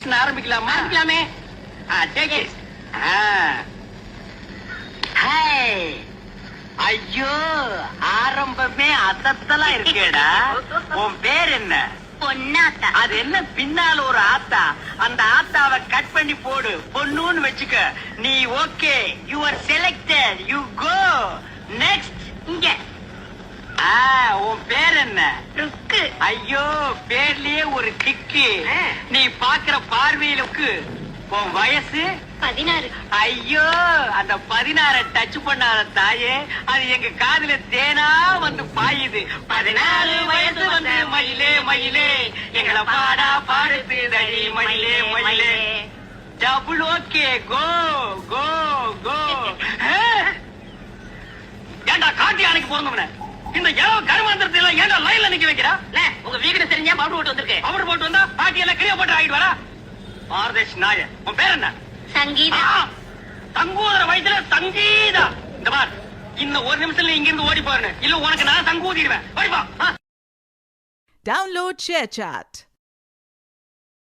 ஆரம்பிக்கலாமா? ஆரம்பிக்கலாமே. take it. ஐயோ, ஆரம்பமே அசத்தலா இருக்கேடா. உன் பேர் என்ன? பொன்னாத்தா. அது என்ன பின்னால ஒரு ஆத்தா? அந்த ஆத்தாவை கட் பண்ணி போடு, பொண்ணுன்னு வச்சுக்க. நீ okay, you are selected, you go next. இங்க உன் பேர் என்ன? ருக்கு. ஐயோ, பேர்லயே ஒரு கிக்கு. நீ பாக்குற பார்வையிலுக்கு. உன் வயசு 16. ஐயோ, அந்த 16 டச் பண்ணாத தாயே, அது எங்க காதுல தேனா வந்து பாயுது. 14 வயசு வந்து மயிலே மயிலே எங்களை பாடா பாடுது தடி மயிலே மயிலே. டபுள் ஓகே, கோ கோ கோ. ஏண்டா காட்டி அணைக்கு போறவன இந்த ஏழோ கருமாந்திரத்துல ஏண்டா லைன்ல நிக்க வைக்கிறா? உங்க வீடு தெரிஞ்சா பவுடர் போட்டு வந்திருக்கேன். அவர் போட்டு வந்தா பாட்டி எல்லாம் கிளிய போட்டு ஆகிட்டு வரா. பாரதேஷ் நாய, உன் பேர் என்ன? சங்கீதா. தங்கூதர வயசுல சங்கீதா. இந்த பார், இன்னும் ஒரு நிமிஷத்துல இங்க இருந்து ஓடி போறேன், இல்ல உனக்கு நான் தங்கூதிடுவேன். ஓடி போ. Download ShareChat.